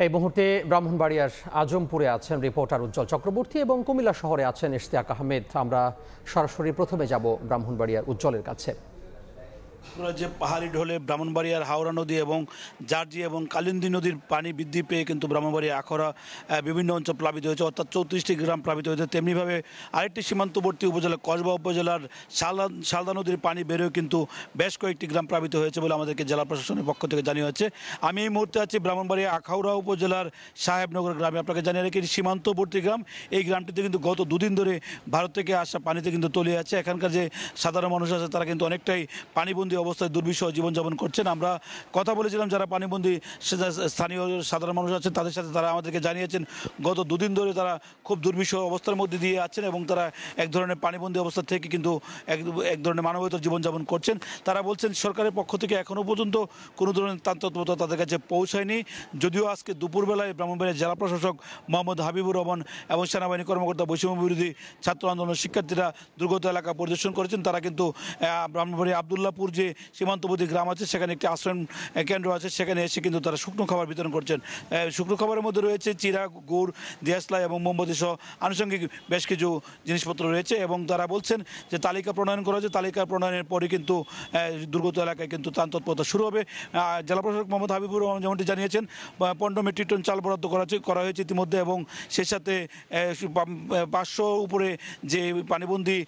এই মুহূর্তে ব্রাহ্মণবাড়িয়ার আজমপুরে আছেন রিপোর্টার উজ্জ্বল চক্রবর্তী এবং কুমিল্লা শহরে আছেন ইশতিয়াক আহমেদ। আমরা সরাসরি প্রথমে যাব ব্রাহ্মণবাড়িয়ার উজ্জ্বলের কাছে। যে পাহাড়ি ঢলে ব্রাহ্মণবাড়িয়ার হাওড়া নদী এবং জার্জি এবং কালিন্দী নদীর পানি বৃদ্ধি পেয়ে কিন্তু ব্রাহ্মণবাড়িয়া আখাউড়া বিভিন্ন অঞ্চল প্লাবিত হয়েছে, অর্থাৎ 34টি গ্রাম প্লাবিত হয়েছে। তেমনিভাবে আরেকটি সীমান্তবর্তী উপজেলা কসবা উপজেলার শালদা নদীর পানি বেরোয় কিন্তু বেশ কয়েকটি গ্রাম প্লাবিত হয়েছে বলে আমাদেরকে জেলা প্রশাসনের পক্ষ থেকে জানিয়ে হচ্ছে। আমি এই মুহূর্তে আছি ব্রাহ্মণবাড়িয়া আখাউড়া উপজেলার সাহেবনগর গ্রামে। আপনাকে জানিয়ে রাখি সীমান্তবর্তী গ্রাম, এই গ্রামটিতে কিন্তু গত দুদিন ধরে ভারত থেকে আসা পানিতে কিন্তু তলিয়ে আছে। এখানকার যে সাধারণ মানুষ আছে তারা কিন্তু অনেকটাই পানিবন্দী অবস্থায় দুর্বিষহ জীবনযাপন করছেন। আমরা কথা বলেছিলাম যারা পানিবন্দী স্থানীয় সাধারণ মানুষ আছেন তাদের সাথে, তারা আমাদেরকে জানিয়েছেন গত দুদিন ধরে তারা খুব দুর্বিষহ অবস্থার মধ্যে দিয়ে আছেন এবং তারা এক ধরনের পানিবন্দী অবস্থা থেকে কিন্তু এক ধরনের মানবতার জীবনযাপন করছেন। তারা বলছেন সরকারের পক্ষ থেকে এখনও পর্যন্ত কোনো ধরনের তৎপরতা তাদের কাছে পৌঁছায়নি। যদিও আজকে দুপুরবেলায় ব্রাহ্মণবাড়িয়া জেলা প্রশাসক মোহাম্মদ হাবিবুর রহমান এবং সেনাবাহিনী কর্মকর্তা বৈষম্য বিরোধী ছাত্র আন্দোলনের শিক্ষার্থীরা দুর্গত এলাকা পরিদর্শন করেছেন। তারা কিন্তু ব্রাহ্মণবাড়িয়া আবদুল্লাহপুর যে সীমান্তবর্তী গ্রাম আছে সেখানে একটি আশ্রয় কেন্দ্র আছে, সেখানে এসে কিন্তু তারা শুকনো খাবার বিতরণ করছেন। শুকনো খাবারের মধ্যে রয়েছে চিরা, গুড়, দিয়াসলাই এবং মোমবাতি সহ আনুষঙ্গিক বেশ কিছু জিনিসপত্র রয়েছে এবং তারা বলছেন যে তালিকা প্রণয়ন করা হয়েছে। তালিকা প্রণয়নের পরে কিন্তু দুর্গত এলাকায় কিন্তু ত্রাণ তৎপরতা শুরু হবে। জেলা প্রশাসক মোহাম্মদ হাবিবুর রহমান যেমনটি জানিয়েছেন 15 মেট্রিক টন চাল বরাদ্দ করা হয়েছে ইতিমধ্যে এবং সেই সাথে 500 উপরে যে পানিবন্দী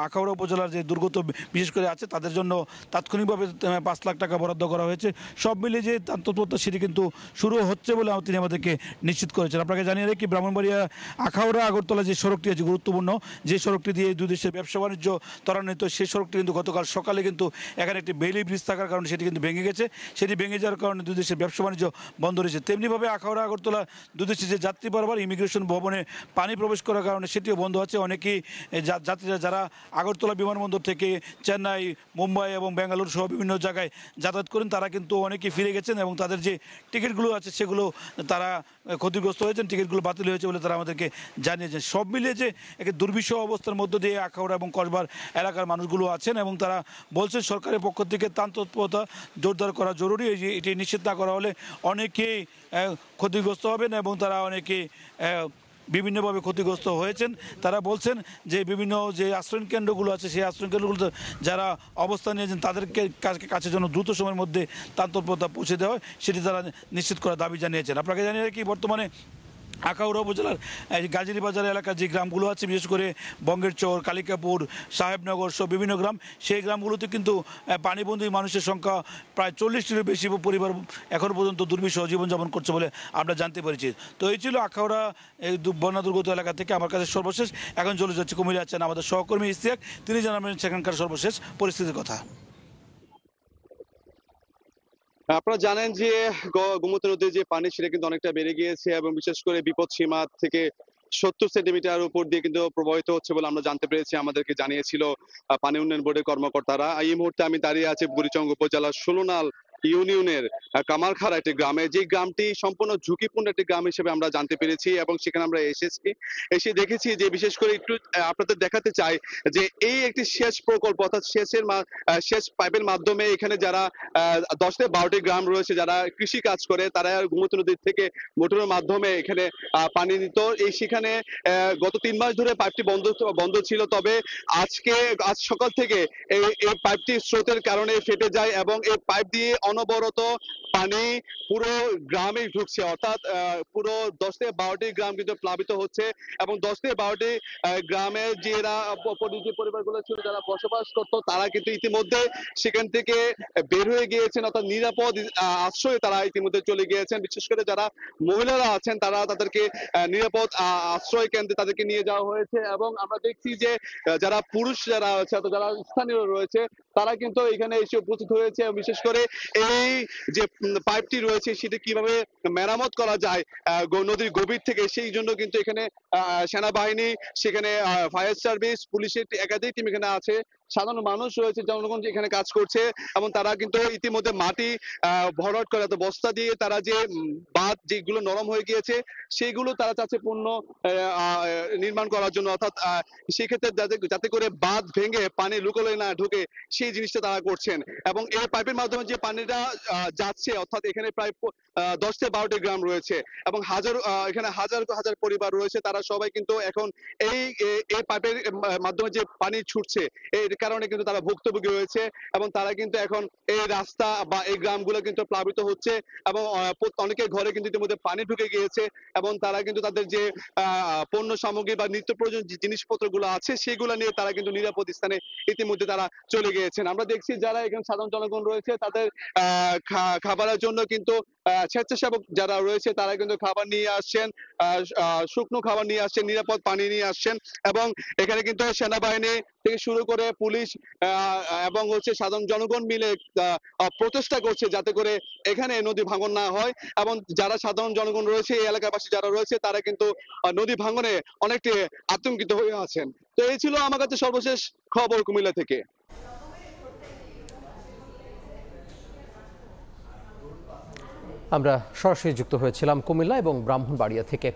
আখাউড়া উপজেলার যে দুর্গত বিশেষ করে আছে তাদের জন্য তাৎক্ষণিকভাবে 5 লাখ টাকা বরাদ্দ করা হয়েছে। সব মিলিয়ে যে তৎপরতা সেটি কিন্তু শুরু হচ্ছে বলে তিনি আমাদেরকে নিশ্চিত করেছেন। আপনাকে জানিয়ে রাখি ব্রাহ্মণবাড়িয়া আখাউড়া আগরতলা যে সড়কটি আছে গুরুত্বপূর্ণ, যে সড়কটি দিয়ে দুই দেশের ব্যবসা বাণিজ্য ত্বরান্বিত, সেই সড়কটি কিন্তু গতকাল সকালে কিন্তু এখানে একটি বেইলি ব্রিজ থাকার কারণে সেটি কিন্তু ভেঙে গেছে। সেটি ভেঙে যাওয়ার কারণে দুই দেশের ব্যবসা বাণিজ্য বন্ধ রয়েছে। তেমনিভাবে আখাউড়া আগরতলা দুই দেশের যে যাত্রী বরাবর ইমিগ্রেশন ভবনে পানি প্রবেশ করার কারণে সেটিও বন্ধ আছে। অনেকেই যাত্রীরা যারা আগরতলা বিমানবন্দর থেকে চেন্নাই, মুম্বাই এবং বেঙ্গালুরু সহ বিভিন্ন জায়গায় যাতায়াত করেন তারা কিন্তু অনেকেই ফিরে গেছেন এবং তাদের যে টিকিটগুলো আছে সেগুলো তারা ক্ষতিগ্রস্ত হয়েছেন, টিকিটগুলো বাতিল হয়েছে বলে তারা আমাদেরকে জানিয়েছেন। সব মিলিয়ে যে একটি দুর্বিষহ অবস্থার মধ্য দিয়ে আখাউড়া এবং কসবার এলাকার মানুষগুলো আছেন এবং তারা বলছেন সরকারের পক্ষ থেকে ত্রাণ তৎপরতা জোরদার করা জরুরি। এটি নিশ্চিত না করা হলে অনেকেই ক্ষতিগ্রস্ত হবেন এবং তারা অনেকেই বিভিন্নভাবে ক্ষতিগ্রস্ত হয়েছেন। তারা বলছেন যে বিভিন্ন যে আশ্রয় কেন্দ্রগুলো আছে সেই আশ্রয় কেন্দ্রগুলোতে যারা অবস্থান নিয়েছেন তাদেরকে কাছে যেন দ্রুত সময়ের মধ্যে ত্রাণ তৎপরতা পৌঁছে দেওয়া হয় সেটি তারা নিশ্চিত করার দাবি জানিয়েছেন। আপনাকে জানিয়ে রাখি বর্তমানে আখাউড়া উপজেলার গাজীর বাজার এলাকার যে গ্রামগুলো আছে বিশেষ করে বঙ্গের চর, কালিকাপুর, সাহেবনগর সহ বিভিন্ন গ্রাম, সেই গ্রামগুলোতে কিন্তু পানিবন্দী মানুষের সংখ্যা প্রায় 40টিরও বেশি পরিবার এখনও পর্যন্ত দুর্বিষহ জীবনযাপন করছে বলে আমরা জানতে পেরেছি। তো এই ছিল আখাউড়া বন্যা দুর্গত এলাকা থেকে আমার কাছে সর্বশেষ। এখন চলে যাচ্ছে কুমিল্লা আছেন আমাদের সহকর্মী ইশতিয়াক, তিনি জানাবেন সেখানকার সর্বশেষ পরিস্থিতির কথা। আপনারা জানেন যে গোমতী নদীর যে পানি সেটা কিন্তু অনেকটা বেড়ে গিয়েছে এবং বিশেষ করে বিপদ সীমা থেকে 70 সেন্টিমিটার উপর দিয়ে কিন্তু প্রবাহিত হচ্ছে বলে আমরা জানতে পেরেছি, আমাদেরকে জানিয়েছিল পানি উন্নয়ন বোর্ডের কর্মকর্তারা। এই মুহূর্তে আমি দাঁড়িয়ে আছি বুড়িচং উপজেলার ষোলনাল ইউনিয়নের কামারখাড়া একটি গ্রামে, যে গ্রামটি সম্পূর্ণ ঝুঁকিপূর্ণ একটি গ্রাম হিসেবে আমরা জানতে পেরেছি এবং সেখানে আমরা এসে দেখেছি যে বিশেষ করে একটু আপনাদের দেখাতে চাই যে এই একটি সেচ প্রকল্প, অর্থাৎ সেচ পাইপের মাধ্যমে এখানে যারা 10 থেকে 12টি গ্রাম রয়েছে যারা কৃষি কাজ করে তারা গোমতী নদীর থেকে মোটরের মাধ্যমে এখানে পানি নিত। সেখানে গত 3 মাস ধরে পাইপটি বন্ধ ছিল, তবে আজ সকাল থেকে এই পাইপটি স্রোতের কারণে ফেটে যায় এবং এই পাইপ দিয়ে অনবরত পানি পুরো গ্রামে ঢুকছে, অর্থাৎ পুরো 10 থেকে 12টি গ্রাম কিন্তু প্লাবিত হচ্ছে এবং 10 থেকে 12টি গ্রামে যারা পরিবারগুলো ছিল যারা বসবাস করতো তারা কিন্তু ইতিমধ্যে সেখান থেকে বের হয়ে গিয়েছেন, অর্থাৎ নিরাপদ আশ্রয়ে তারা ইতিমধ্যে চলে গিয়েছেন। বিশেষ করে যারা মহিলারা আছেন তাদেরকে নিরাপদ আশ্রয় কেন্দ্রে তাদেরকে নিয়ে যাওয়া হয়েছে এবং আমরা দেখছি যে যারা পুরুষ যারা আছে যারা স্থানীয় রয়েছে তারা কিন্তু এখানে এসে উপস্থিত হয়েছে। বিশেষ করে এই যে পাইপটি রয়েছে সেটি কিভাবে মেরামত করা যায় নদীর গভীর থেকে, সেই জন্য কিন্তু এখানে সেনাবাহিনী, সেখানে ফায়ার সার্ভিস, পুলিশের একাধিক টিম এখানে আছে। সাধারণ মানুষ রয়েছে, জনগণ এখানে কাজ করছে এবং তারা কিন্তু ইতিমধ্যে মাটি ভরাট করে বস্তা দিয়ে তারা যে বাঁধ যেগুলো নরম হয়ে গিয়েছে সেগুলো তারা চাচ্ছে পূর্ণ নির্মাণ করার জন্য, অর্থাৎ সেক্ষেত্রে যাতে করে বাঁধ ভেঙে পানি লুকোলে না ঢুকে সেই জিনিসটা তারা করছেন। এবং এই পাইপের মাধ্যমে যে পানিটা যাচ্ছে, অর্থাৎ এখানে প্রায় 10 থেকে 12টি গ্রাম রয়েছে এবং এখানে হাজার হাজার পরিবার রয়েছে, তারা সবাই কিন্তু এখন এই এই পাইপের মাধ্যমে যে পানি ছুটছে এর কারণে কিন্তু তারা ভুক্তভোগী হয়েছে এবং তারা কিন্তু এখন এই রাস্তা বা এই গ্রামগুলো কিন্তু প্লাবিত হচ্ছে এবং অনেকের ঘরে কিন্তু ইতিমধ্যে পানি ঢুকে গিয়েছে এবং তারা কিন্তু তাদের যে পণ্য সামগ্রী বা নিত্য প্রয়োজন যে জিনিসপত্রগুলো আছে সেগুলো নিয়ে তারা কিন্তু নিরাপদ স্থানে ইতিমধ্যে তারা চলে গিয়েছেন। আমরা দেখছি যারা এখানে সাধারণ জনগণ রয়েছে তাদের খাবারের জন্য কিন্তু স্বেচ্ছাসেবক যারা রয়েছে তারা কিন্তু খাবার নিয়ে আসছেন, শুকনো খাবার নিয়ে আসছেন, নিরাপদ পানি নিয়ে আসছেন এবং এখানে কিন্তু সেনাবাহিনী থেকে শুরু করে পুলিশ এবং সাধারণ জনগণ মিলে প্রচেষ্টা করছে যাতে করে এখানে নদী ভাঙন না হয় এবং যারা সাধারণ জনগণ রয়েছে এই এলাকাবাসী যারা রয়েছে তারা কিন্তু নদী ভাঙনে অনেকটি আতঙ্কিত হয়ে আছেন। তো এই ছিল আমার কাছে সর্বশেষ খবর কুমিল্লা থেকে। আমরা সরাসরি যুক্ত হয়েছিলাম কুমিল্লা এবং ব্রাহ্মণবাড়িয়া থেকে।